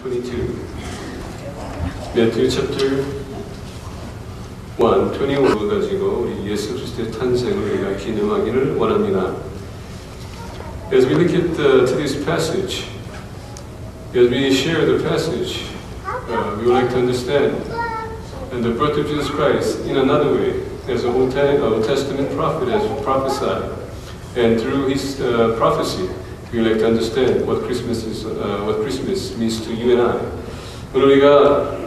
22. Matthew chapter 1, 21을 가지고 우리 예수 그리스도의 탄생을 우리가 기념하기를 원합니다. As we look at to this passage, as we share the passage, we would like to understand the birth of Jesus Christ in another way, as the Old Testament prophet has prophesied, and through his prophecy, we would like to understand what Christmas means to you and I. 오늘 우리가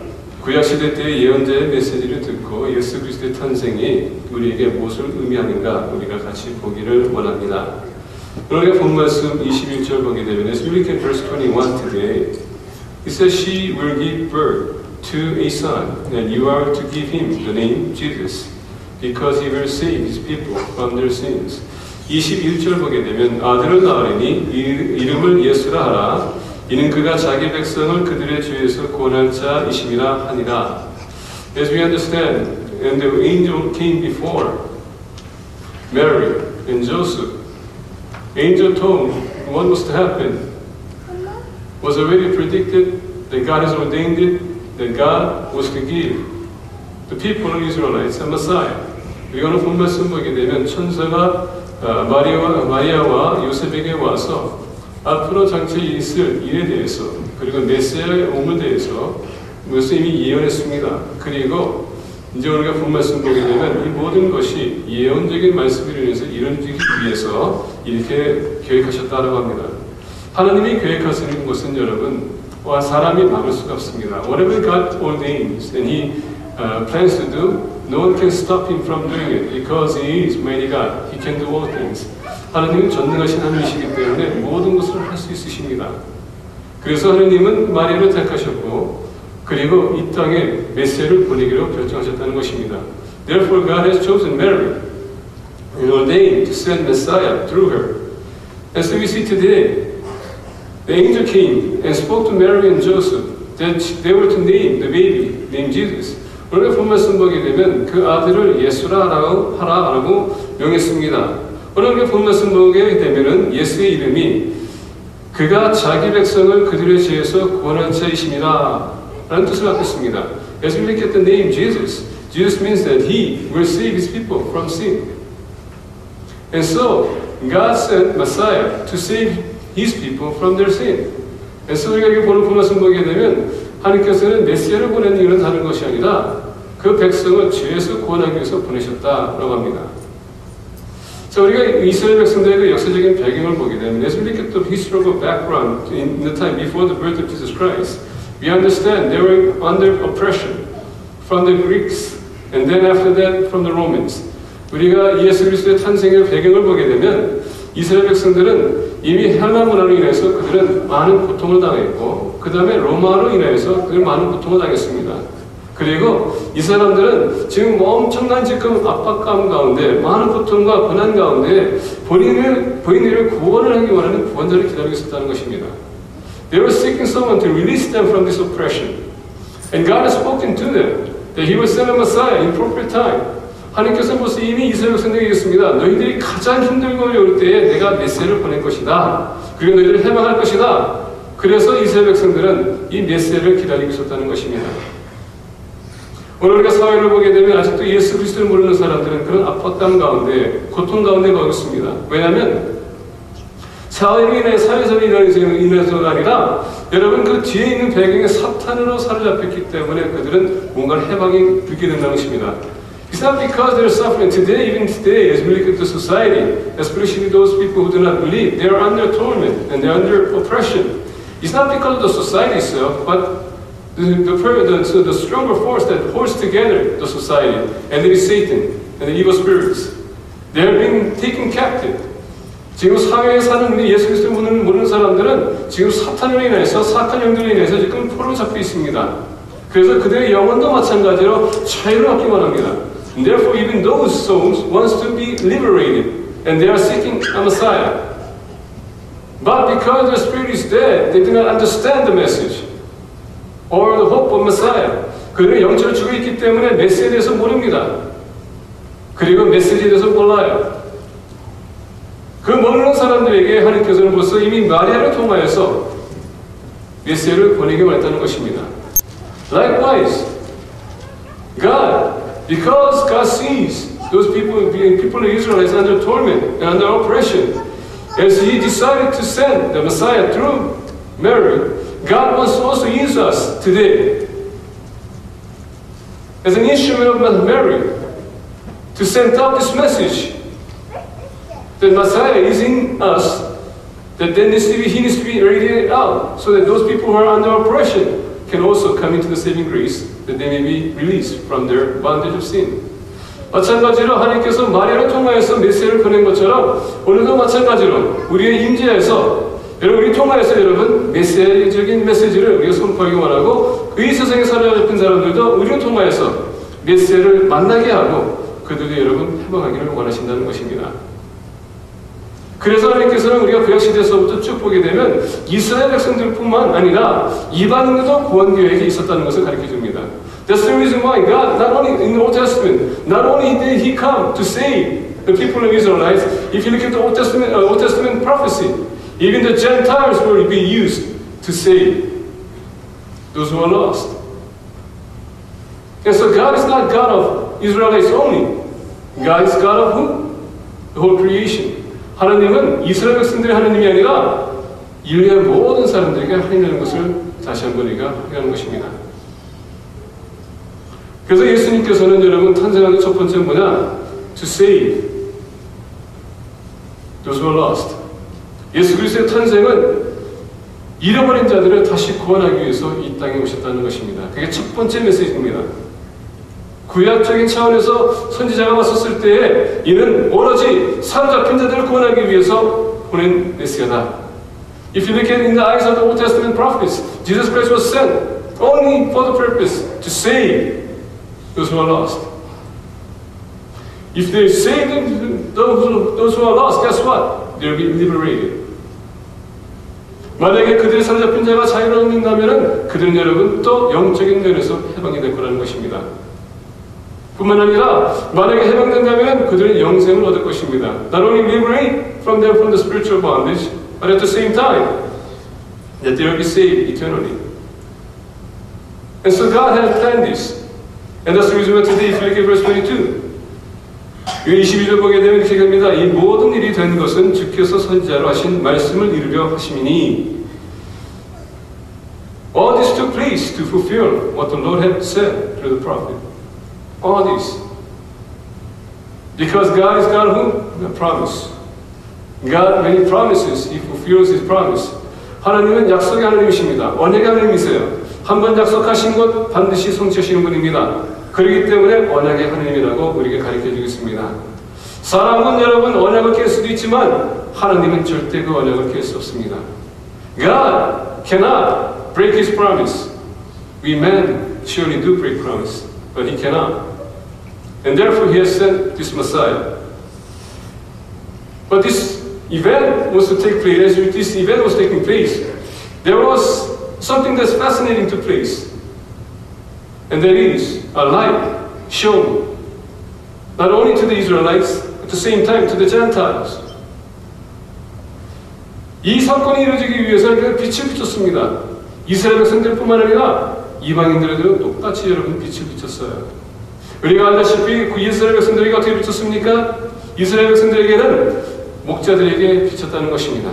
구약 시대 때의 예언자의 메시지를 듣고 예수 그리스도의 탄생이 우리에게 무엇을 의미하는가 우리가 같이 보기를 원합니다. 오늘 우리가 본 말씀 21절 보게 되면 as we look at verse 21 today, it says she will give birth to a son, and you are to give him the name Jesus, because he will save his people from their sins. 21절 보게 되면 아들을 낳으리니 이름을 예수라 하라. 이는 그가 자기 백성을 그들의 죄에서 구원할 자이심이라 하니라. As we understand, and the angel came before Mary and Joseph. Angel told what was to happen. Was already predicted that God has ordained it, that God was to give the people of Israelites a Messiah. 우리가 오늘 본 말씀 보게 되면 천사가 마리아와 요셉에게 와서 앞으로 장차 있을 일에 대해서 그리고 메시아의 옴에 대해서 그것을 이미 예언했습니다. 그리고 이제 우리가 본 말씀 보게 되면 이 모든 것이 예언적인 말씀을 인해서 이루어지기 위해서 이렇게 계획하셨다고 합니다. 하나님이 계획하시는 것은 여러분 사람이 막을 수가 없습니다. Whatever God ordains and He plans to do, no one can stop Him from doing it because He is mighty God. He can do all things. 하나님은 전능하신 하나님이시기 때문에 모든 것을 할 수 있으십니다. 그래서 하나님은 마리아를 택하셨고 그리고 이 땅에 메시아를 보내기로 결정하셨다는 것입니다. Therefore God has chosen Mary and ordained to send Messiah through her. As we see today, the angel came and spoke to Mary and Joseph that they were to name the baby named Jesus. 오늘 본 말씀 보게 되면 그 아들을 예수라 하라고 명했습니다. 오늘 본 말씀 보게 되면은 예수의 이름이 그가 자기 백성을 그들의 죄에서 구원할 자이심이라 라는 뜻을 갖고 있습니다. As we look at the name Jesus, Jesus means that He will save His people from sin. And so, God sent Messiah to save His people from their sin. And so 우리가 이렇게 본 말씀 보게 되면 하나님께서는 메시아를 보낸 이유는 다른 것이 아니라 그 백성을 죄에서 구원하기 위해서 보내셨다라고 합니다. 자, 우리가 이스라엘 백성들의 그 역사적인 배경을 보게 되면 as we look at the historical background in the time before the birth of Jesus Christ, we understand they were under oppression from the Greeks and then after that from the Romans. 우리가 예수 그리스도의 탄생의 배경을 보게 되면 이스라엘 백성들은 이미 헬라 문화로 인해서 그들은 많은 고통을 당했고 그 다음에 로마로 인해서 그들 많은 고통을 당했습니다. 그리고 이 사람들은 지금 엄청난 지금 압박감 가운데 많은 고통과 고난 가운데 본인을 구원을 하기 원하는 구원자를 기다리고 있었다는 것입니다. They were seeking someone to release them from this oppression. And God has spoken to them that He will send a Messiah in proper time. 하나님께서 벌써 이미 이스라엘 백성들에게 얘기했습니다. 너희들이 가장 힘들고 어려울 때에 내가 메시아를 보낼 것이다. 그리고 너희들을 해방할 것이다. 그래서 이스라엘 백성들은 이 메시아를 기다리고 있었다는 것입니다. 오늘 우리가 사회를 보게 되면 아직도 예수 그리스도를 모르는 사람들은 그런 압박감 가운데 고통 가운데 거하고 있습니다. 왜냐하면 사회적으로 인해서가 아니라 여러분 그 뒤에 있는 배경에 사탄으로 사로잡혔기 때문에 그들은 뭔가 해방이 늦게 된다는 것입니다. It's not because they're suffering today, even today, as we look at the society, especially those people who do not believe, they are under torment and they're under oppression. It's not because of the society itself, but the stronger force that holds together the society, and it is Satan and the evil spirits. They are being taken captive. 지금 사회에 사는 예수 그리스도를 모르는 사람들은 지금 사탄으로 인해서 사탄 영들로 인해서 지금 포로 잡혀 있습니다. 그래서 그들의 영혼도 마찬가지로 자유를 얻기 원합니다. And therefore, even those souls wants to be liberated, and they are seeking a Messiah. But because the spirit is dead, they do not understand the message or the hope of Messiah. 그들은 영적으로 죽어 있기 때문에 메시지에 대해서 모릅니다. 그리고 메시지에 대해서 몰라요. 그 모르는 사람들에게 하나님께서는 벌써 이미 마리아를 통하여서 메시아를 보내게 말했다는 것입니다. Likewise, God, because God sees those people of Israel as under torment and under oppression, as He decided to send the Messiah through Mary, God wants to also use us today as an instrument of Mary to send out this message that Messiah is in us, that then He needs to be radiated out so that those people who are under oppression can also come into the saving grace, that they may be released from their bondage of sin. 마찬가지로 하나님께서 마리아를 통하여서 메시아를 보낸 것처럼 오늘도 마찬가지로 우리의 임재에서 여러분, 우리 통하여서 여러분 메시아적인 메시지를 우리가 선포하기 원하고 이 세상에 사로잡힌 사람들도 우리를 통하여서 메시아를 만나게 하고 그들도 여러분 해방하기를 원하신다는 것입니다. 그래서 하나님께서는 우리가 구약시대에서부터 쭉 보게 되면 이스라엘 백성들뿐만 아니라 이방인들도 구원 계획이 있었다는 것을 가르쳐줍니다. That's the reason why God, not only in the Old Testament, not only did He come to save the people of Israelites, if you look at the Old Testament prophecy, even the Gentiles will be used to save those who are lost. And so God is not God of Israelites only. God is God of who? The whole creation. 하나님은 이스라엘 백성들의 하나님이 아니라 인류의 모든 사람들에게 하나님이라는 것을 다시 한번 우리가 확인하는 것입니다. 그래서 예수님께서는 여러분 탄생하는 첫 번째 뭐냐? To save those who are lost. 예수 그리스도의 탄생은 잃어버린 자들을 다시 구원하기 위해서 이 땅에 오셨다는 것입니다. 그게 첫 번째 메시지입니다. 구약적인 차원에서 선지자가 왔었을 때에 이는 오로지 사로잡힌 자들을 구원하기 위해서 보낸 메시아다. If you look at it in the eyes of the Old Testament prophets, Jesus Christ was sent only for the purpose to save those who are lost. If they save those who are lost, guess what? They'll be liberated. 만약에 그들이 사로잡힌 자가 자유를 얻는다면 그들은 여러분 또 영적인 면에서 해방이 될 거라는 것입니다. 뿐만 아니라 만약에 해방된다면 그들은 영생을 얻을 것입니다. Not only liberate from them from the spiritual bondage, but at the same time that they will be saved eternally. And so God has planned this. And that's the reason why today, if you look at verse 22, 22절 보게 되면 이렇게 합니다. 이 모든 일이 된 것은 주께서 선지자로 하신 말씀을 이루려 하심이니 all this took place to fulfill what the Lord had said through the prophet. All this. Because God is God who? The promise. God, when He promises, He fulfills His promise. 하나님은 약속의 하나님이십니다. 언약의 하나님이세요. 한번 약속하신 것 반드시 성취하시는 분입니다. 그렇기 때문에 언약의 하나님이라고 우리에게 가르쳐주고 있습니다. 사람은 여러분 언약을 깰 수도 있지만 하나님은 절대 그 언약을 깰 수 없습니다. God cannot break His promise. We men surely do break promise, but He cannot. And therefore He has sent this Messiah. But this event was to take place, as this event was taking place, there was something that's fascinating took place. And that is a light shown not only to the Israelites, at the same time to the Gentiles. 이 사건이 이루어지기 위해서 빛을 비췄습니다. 이스라엘 백성들뿐만 아니라 이방인들에도 똑같이 여러분 빛을 비췄어요. 우리가 알다시피 그 이스라엘 백성들에게 어떻게 비쳤습니까? 이스라엘 백성들에게는 목자들에게 비쳤다는 것입니다.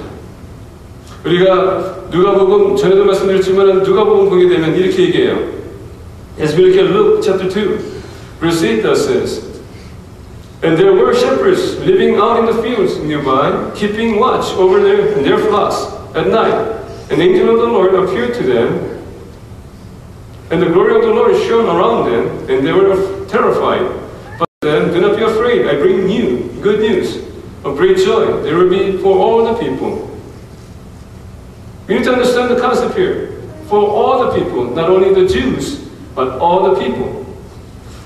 우리가 누가복음 전에도 말씀드렸지만 누가복음 보게 되면 이렇게 얘기해요. As we look at Luke chapter 2, verse 8 thus says, And there were shepherds living out in the fields nearby, keeping watch over their flocks at night. An angel of the Lord appeared to them, and the glory of the Lord shone around them, and they were terrified. But then, do not be afraid, I bring you good news of great joy. There will be for all the people. We need to understand the concept here. For all the people, not only the Jews, but all the people.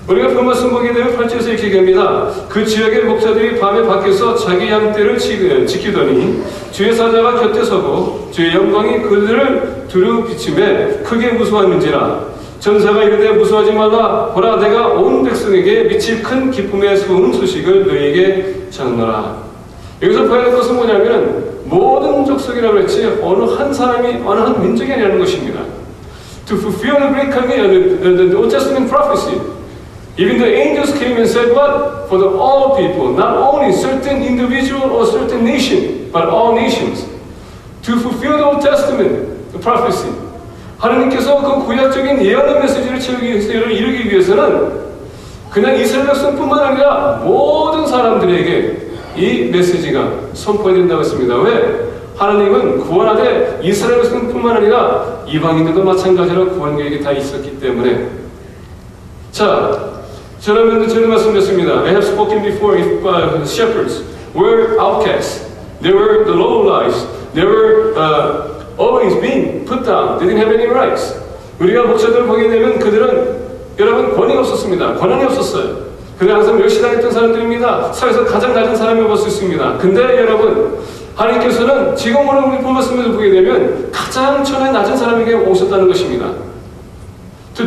우리가 그 말씀 보게 되면 8절에서 이렇게 얘기합니다. 그 지역의 목자들이 밤에 밖에서 자기 양떼를 지키더니 주의 사자가 곁에 서고 주의 영광이 그들을 두루 비추매 크게 무서웠는지라. 전사가 이르되 무서워하지 말라. 보라 내가 온 백성에게 미칠 큰 기쁨의 좋은 소식을 너희에게 전하노라. 여기서 봐야 할 것은 뭐냐면 모든 족속이라고 했지 어느 한 사람이 어느 한 민족이 아니라는 것입니다. To fulfill the great command, the Old Testament prophecy. Even the angels came and said what? For the all people, not only certain individual or certain nation, but all nations. To fulfill the Old Testament, the prophecy. 하나님께서 그 구약적인 예언의 메시지를 채우기 위해서 이루기 위해서는 그냥 이스라엘 백성뿐만 아니라 모든 사람들에게 이 메시지가 선포해야 된다고 했습니다. 왜? 하나님은 구원하되 이스라엘 백성뿐만 아니라 이방인들도 마찬가지로 구원 계획이 다 있었기 때문에. 자, 저는 말씀드렸습니다. I have spoken before if shepherds were outcasts. They were the low lives. They were always being put down. They didn't have any rights. 우리가 목사들을 보게 되면 그들은 여러분 권위가 없었습니다. 권한이 없었어요. 그들은 항상 멸시당했던 사람들입니다. 사회에서 가장 낮은 사람이라고 볼 수 있습니다. 근데 여러분 하나님께서는 지금 오늘 우리 본 말씀을 보게 되면 가장 천하의 낮은 사람에게 오셨다는 것입니다. To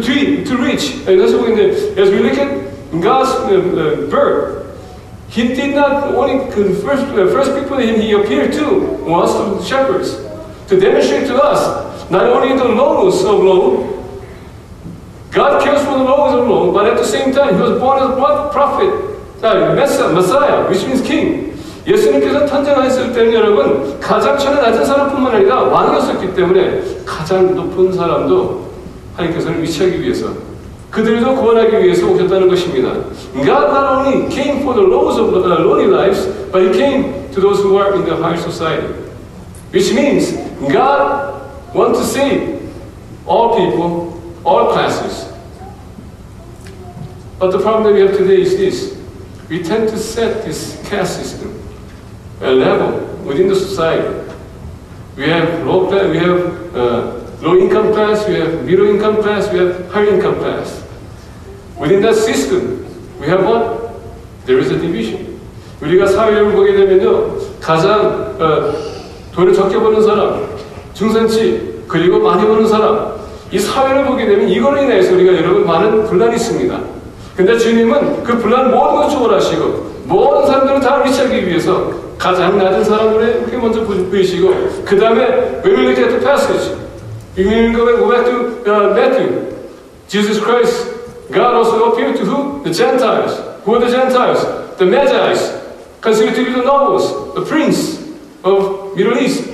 reach. 다시 보겠는데 as we look at God's birth, He did not only first people that He appeared to was the shepherds to demonstrate to us not only the lowest of low. God cares for the lowest of low, but at the same time, He was born as what? Prophet, Messiah, which means King. 예수님께서 탄생하셨을 때는 여러분 가장 천에 낮은 사람뿐만 아니라 왕이었었기 때문에 가장 높은 사람도 하나님께서는 위치하기 위해서 그들도 구원하기 위해서 오셨다는 것입니다. God not only came for the lowest of lowly lives, but He came to those who are in the higher society. Which means God wants to save all people, all classes. But the problem that we have today is this. We tend to set this caste system, a level within the society. We have low class, we have low income class, we have middle income class, we have high income class. Within that system, we have what? There is a division. 우리가 사회를 보게 되면요, 가장 돈을 적게 버는 사람, 중산층, 그리고 많이 버는 사람, 이 사회를 보게 되면 이걸로 인해서 우리가 여러분 많은 분란이 있습니다. 근데 주님은 그 분란 모든 것을 초월하시고 모든 사람들을 다 위치하기 위해서 가장 낮은 사람들에게 먼저 보이시고 그 다음에 when we look at the passage, when we go back to Matthew, Jesus Christ, God also appeared to who? The Gentiles. Who are the Gentiles? The Magi's, considered to be the nobles, the prince of Middle East.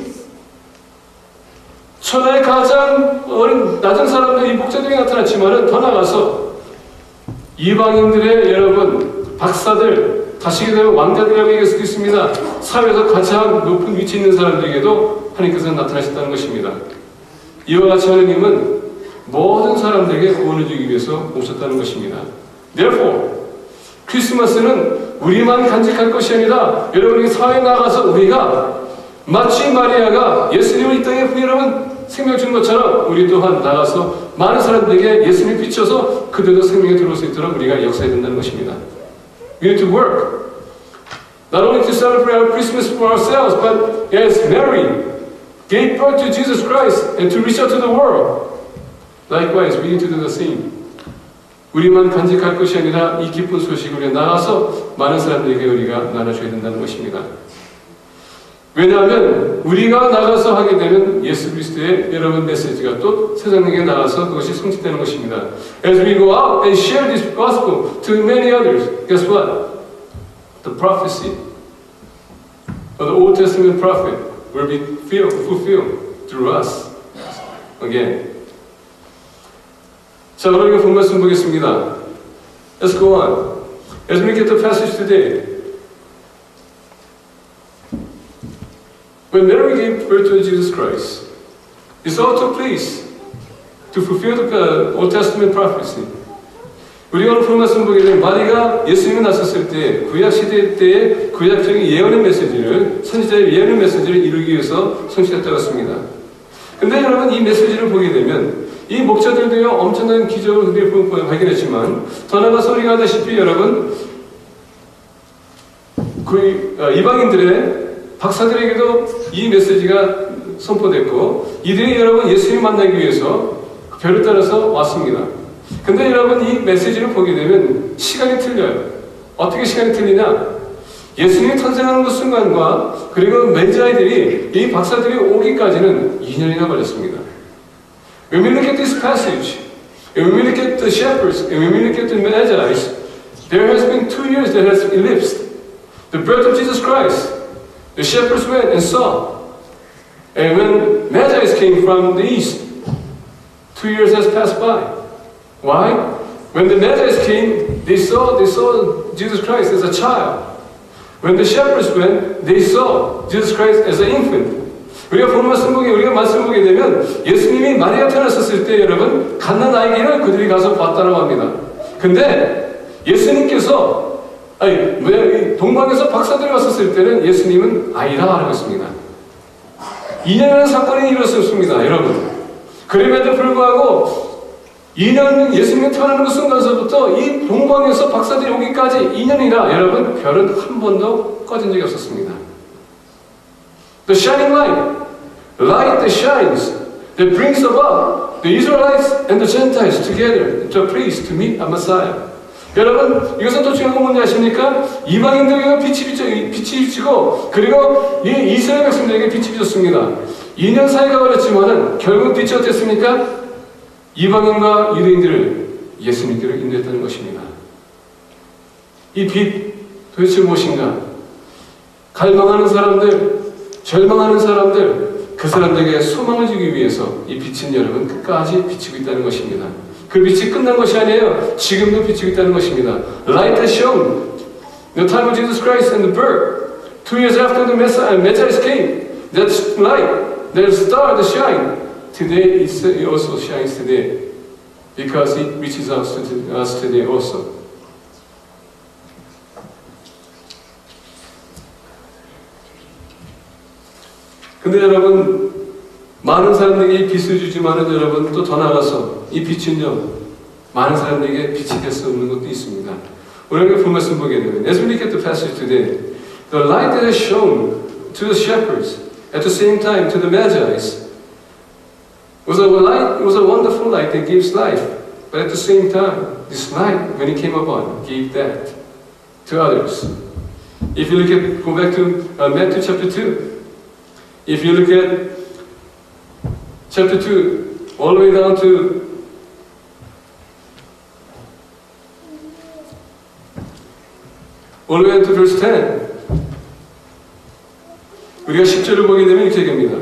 천하의 가장 어린 낮은 사람들이 이 목자들이 나타났지만은 더 나가서 이방인들의 여러분 박사들 다시 되면 왕자들이라고 얘기할 수도 있습니다. 사회에서 가장 높은 위치에 있는 사람들에게도 하나님께서 나타나셨다는 것입니다. 이와 같이 하나님은 모든 사람들에게 구원을 주기 위해서 오셨다는 것입니다. Therefore, 크리스마스는 우리만 간직할 것이 아니라 여러분이 사회에 나가서 우리가 마치 마리아가 예수님을 이 땅에 여러분 생명 준 것처럼 우리 또한 나가서 많은 사람들에게 예수님을 비춰서 그들도 생명에 들어올 수 있도록 우리가 역사해야 된다는 것입니다. We need to work. Not only to celebrate our Christmas for ourselves, but as Mary gave birth to Jesus Christ and to reach out to the world. Likewise, we need to do the same. 우리만 간직할 것이 아니라 이 기쁜 소식을 우리가 나가서 많은 사람들에게 우리가 나눠줘야 된다는 것입니다. 왜냐하면 우리가 나가서 하게 되면 예수 그리스도의 여러분 메시지가 또 세상에게 나가서 그것이 성취되는 것입니다. As we go out and share this gospel to many others, guess what? The prophecy of the Old Testament prophet will be fulfilled through us again. 자, 그럼 본 말씀 보겠습니다. Let's go on. As we get the passage today. When Mary gave birth to Jesus Christ, this all took place to fulfill the Old Testament prophecy. 우리가 오늘 본 말씀 보게 되면 마리가 예수님이 나섰을 때 구약 시대 때의 구약적인 예언의 메시지를 선지자의 예언의 메시지를 이루기 위해서 성취했다고 했습니다. 근데 여러분 이 메시지를 보게 되면 이 목자들도요 엄청난 기적을 발견했지만 더 나아가서 우리가 알다시피 여러분 그 이방인들의 박사들에게도 이 메시지가 선포됐고 이들이 여러분 예수님 만나기 위해서 별을 따라서 왔습니다. 근데 여러분 이 메시지를 보게 되면 시간이 틀려요. 어떻게 시간이 틀리냐? 예수님이 탄생하는 그 순간과 그리고 메시아들이 이 박사들이 오기까지는 2년이나 걸렸습니다. When we look at this passage, when we look at the shepherds, and when we look at the Magi, there has been 2 years that has elapsed. The birth of Jesus Christ, the shepherds went and saw. And when Magi came from the east, 2 years has passed by. Why? When the Magi came, they saw Jesus Christ as a child. When the shepherds went, they saw Jesus Christ as an infant. 우리가 말씀 보게 되면 예수님이 마리아 태어났을 때 여러분 갓난 아기를 그들이 가서 봤다고 합니다. 근데 예수님께서 동방에서 박사들이 왔었을 때는 예수님은 아이라 하고 있습니다. 2년이라는 사건이 일어났습니다, 여러분. 그럼에도 불구하고 2년 예수님이 태어나는 그 순간서부터 이 동방에서 박사들이 오기까지 2년이나 여러분 별은 한 번도 꺼진 적이 없었습니다. The shining light that shines, that brings about the Israelites and the Gentiles together to please to meet a Messiah. 여러분, 이것은 또 중요한 건 뭔지 아십니까? 이방인들에게 빛이 비치고, 그리고 이 이스라엘 백성들에게 빛이 비쳤습니다. 2년 사이가 걸렸지만은, 결국 빛이 어땠습니까? 이방인과 유대인들을 예수님께로 인도했다는 것입니다. 이 빛, 도대체 무엇인가? 갈망하는 사람들, 절망하는 사람들, 그 사람들에게 소망을 주기 위해서 이 빛은 여러분 끝까지 비치고 있다는 것입니다. 그 빛이 끝난 것이 아니에요. 지금도 비치고 있다는 것입니다. Light has shone. The time of Jesus Christ and the birth. 2 years after the Messiah came. That light, that star, that shine. Today it also shines today. Because it reaches out to us today also. 근데 여러분, 많은 사람들에게 이 빛을 주지만은 여러분 또 더 나아가서 이 빛은요, 많은 사람들에게 빛이 될 수 없는 것도 있습니다. 우리가 본 말씀 보게 되면, as we look at the passage today, the light that is shown to the shepherds at the same time to the Magi was a wonderful light that gives life, but at the same time, this light, when it came upon, gave death to others. If you go back to Matthew chapter 2. If you look at chapter 2, all the way down to verse 10, 우리가 10절을 보게 되면 이렇게 됩니다.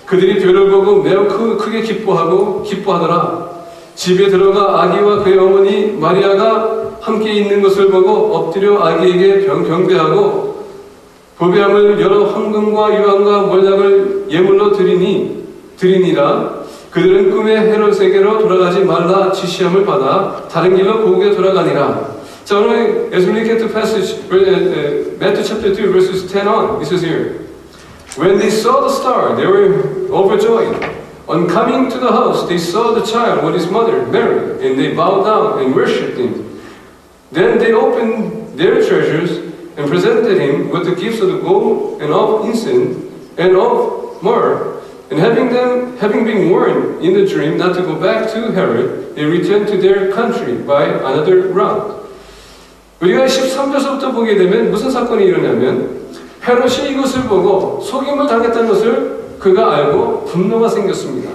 그들이 별을 보고 매우 크게 기뻐하더라. 집에 들어가 아기와 그의 어머니 마리아가 함께 있는 것을 보고 엎드려 아기에게 경배하고 보배함을 여러 황금과 유황과 몰약을 예물로 드리니라. 그들은 꿈에 헤롯에게로 돌아가지 말라 지시함을 받아 다른 길로 고국에 돌아가니라. 자, 오늘 as we look at the passage, Matthew chapter 2, verses 10 on, it says here, when they saw the star, they were overjoyed. On coming to the house, they saw the child with his mother, Mary, and they bowed down and worshipped him. Then they opened their treasures and presented him with the gifts of the gold and of incense and of myrrh. And having been warned in the dream not to go back to Herod, they returned to their country by another route. 우리가 13절서부터 보게 되면 무슨 사건이 일어나면 헤롯이 이것을 보고 속임을 당했다는 것을 그가 알고 분노가 생겼습니다.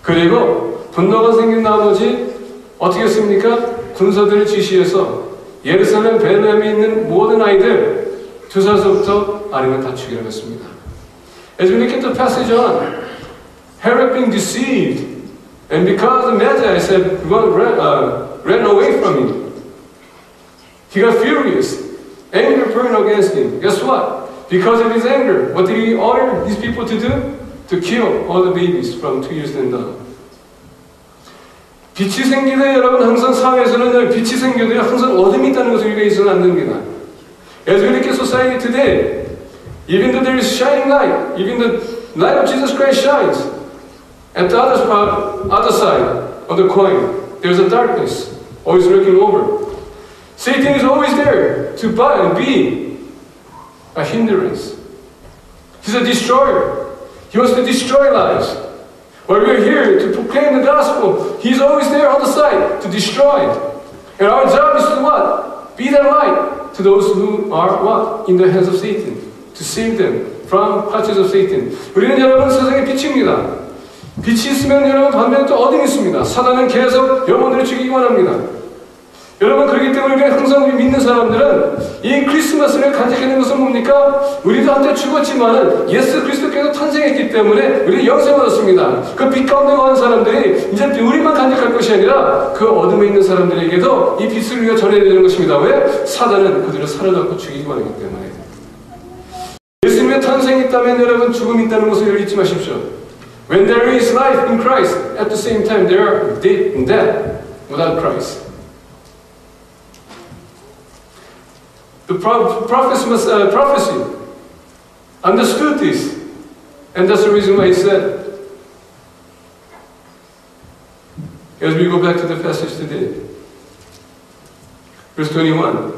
그리고 분노가 생긴 나머지 어떻게 했습니까? 군사들을 지시해서 예루살렘 베들레헴에 있는 모든 아이들 2살서부터 아래는 다 죽이라고 했습니다. As we look at the passage on, Herod being deceived, and because the Magi said, ran away from him, he got furious, anger burned against him. Guess what? Because of his anger, what did he order these people to do? To kill all the babies from 2 years and down. 빛이 생기되 여러분 항상 사회에서는 빛이 생겨도 항상 어둠이 있다는 것을 우리가 잊어서는 안 됩니다. As we look at society today, even though there is shining light, even the light of Jesus Christ shines, at the other side of the coin, there's a darkness always lurking over. Satan is always there to be a hindrance. He's a destroyer. He wants to destroy lives. While we're here to proclaim the gospel, he's always there on the side to destroy it. And our job is to what? Be that light. to those who are what? In the hands of Satan. To save them from clutches of Satan. 우리는 여러분 세상의 빛입니다. 빛이 있으면 여러분 반면에 또 어둠이 있습니다. 사단은 계속 영혼들을 죽이기만 합니다. 여러분 그렇기 때문에 우리가 항상 우리 믿는 사람들은 이 크리스마스를 간직하는 것은 뭡니까? 우리도 한때 죽었지만은 예수 그리스도께서 탄생했기 때문에 우리 영생을 얻었습니다. 그 빛 가운데 거하는 사람들이 이제 우리만 간직할 것이 아니라 그 어둠에 있는 사람들에게도 이 빛을 우리가 전해야 되는 것입니다. 왜? 사단은 그들을 사로잡고 죽이기만 하기 때문에. 예수님의 탄생이 있다면 여러분 죽음이 있다는 것을 잊지 마십시오. When there is life in Christ, at the same time there are death and death without Christ. The prophecy understood this, and that's the reason why he said, as we go back to the passage today, verse 21,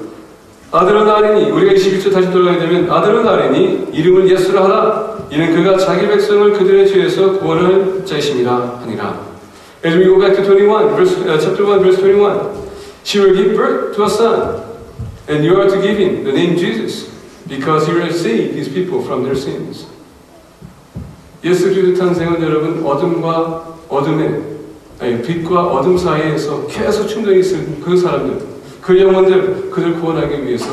아들은 아뢰니, 우리가 21절 다시 돌아가게 되면 아들은 아뢰니 이름을 예수라 하라. 이는 그가 자기 백성을 그들의 죄에서 구원할 자이심이라 하니라. As we go back to 21, chapter 1, verse 21, she will give birth to a son. And you are to give him the name Jesus, because he will save his people from their sins. 예수 그리스도 탄생은 여러분 어둠과 어둠의 빛과 어둠 사이에서 계속 충돌이 있을 그 사람들, 그 영혼들, 그들 구원하기 위해서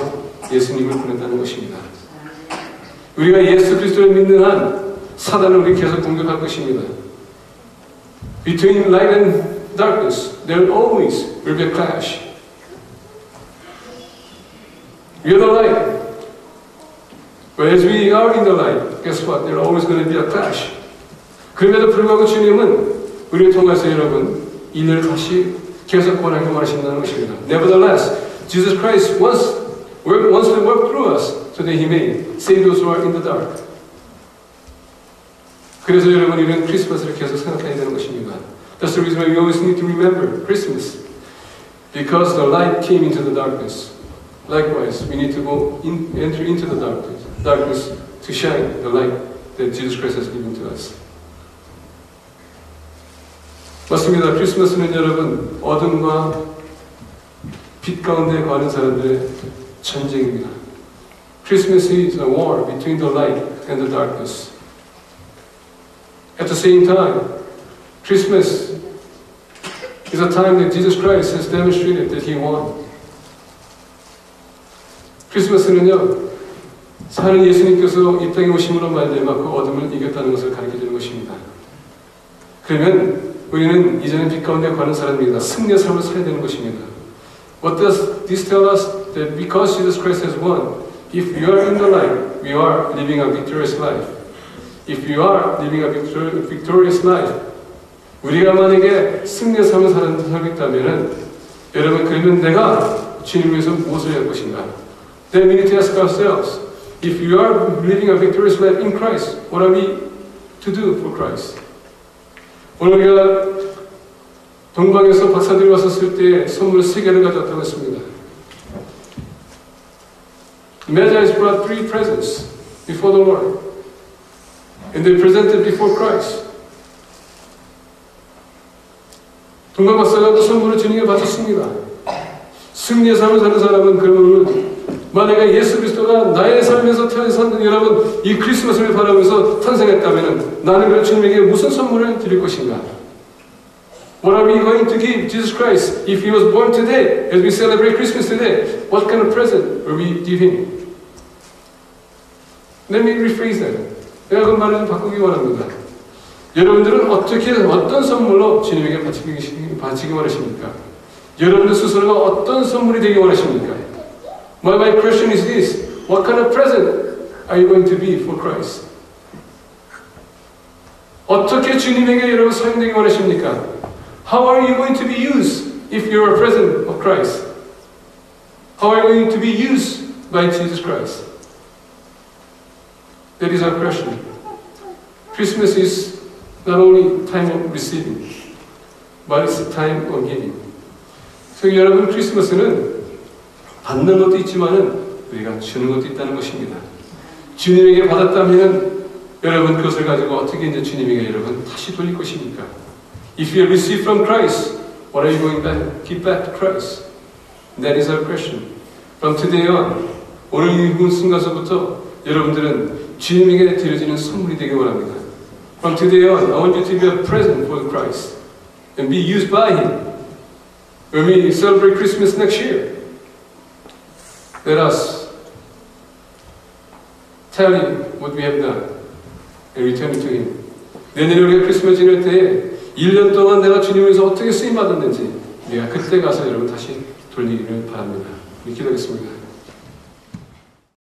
예수님을 보낸다는 것입니다. 우리가 예수 그리스도를 믿는 한 사단은 우리 계속 공격할 것입니다. Between light and darkness, there always will be a clash. We are the light. But as we are in the light, guess what? There's always going to be a clash. 그럼에도 불구하고 주님은 우리를 통해서 여러분 인을 다시 계속 구원하기 원하신다는 것입니다. Nevertheless, Jesus Christ wants to work through us so that He may save those who are in the dark. 그래서 여러분 이런 크리스마스를 계속 생각해야 되는 것입니다. That's the reason why we always need to remember Christmas. Because the light came into the darkness. Likewise, we need to enter into the darkness to shine the light that Jesus Christ has given to us. 맞습니다. 크리스마스는 여러분 어둠과 빛 가운데 거하는 사람들의 전쟁입니다. Christmas is a war between the light and the darkness. At the same time, Christmas is a time that Jesus Christ has demonstrated that He won. 크리스마스는요, 사는 예수님께서 이 땅에 오심으로 말미암아 그 어둠을 이겼다는 것을 가르쳐주는 것입니다. 그러면 우리는 이제는 빛 가운데 거하는 사람입니다. 승리의 삶을 살아야 되는 것입니다. What does this tell us? That because Jesus Christ has won, if we are in the light, we are living a victorious life. If you are living a victorious life, 우리가 만약에 승리의 삶을 살고 있다면 여러분 그러면 내가 주님을 위해서 무엇을 할 것인가? Then we need to ask ourselves, if you are living a victorious life in Christ, what are we to do for Christ? 오늘 우리가 동방에서 박사들이 왔었을 때 선물 3개를 가져왔다고 했습니다. Magi brought 3 presents before the Lord, and they presented before Christ. 동방 박사가 그 선물을 주님께 바쳤습니다. 승리의 삶을 사는 사람은 그러면 만약에 예수 그리스도가 나의 삶에서 태어난 여러분 이 크리스마스를 바라면서 탄생했다면 나는 그 주님에게 무슨 선물을 드릴 것인가? What are we going to give Jesus Christ if He was born today? As we celebrate Christmas today, what kind of present will we give Him? Let me rephrase that. 내가 그 말을 좀 바꾸기 원합니다. 여러분들은 어떤 선물로 주님에게 바치기 원하십니까? 여러분들 스스로가 어떤 선물이 되기 원하십니까? My question is this: what kind of present are you going to be for Christ? 어떻게 주님에게 여러분 사용되기 원하십니까? How are you going to be used if you are a present of Christ? How are you going to be used by Jesus Christ? That is our question. Christmas is not only time of receiving, but it's a time of giving. 그래서 여러분 크리스마스는 받는 것도 있지만은 우리가 주는 것도 있다는 것입니다. 주님에게 받았다면 여러분 그것을 가지고 어떻게 이제 주님에게 여러분 다시 돌릴 것입니까? If you have received from Christ, what are you going to give back to Christ? That is our question. From today on, 오늘 이 순간서부터 여러분들은 주님에게 드려지는 선물이 되기 원합니다. From today on, I want you to be a present for Christ and be used by Him. When we celebrate Christmas next year, let us tell Him what we have done and return it to Him. 내년에 우리가 크리스마스 지낼 때에 1년 동안 내가 주님에서 어떻게 쓰임받았는지 내가 그때 가서 여러분 다시 돌리기를 바랍니다. 기도하겠습니다.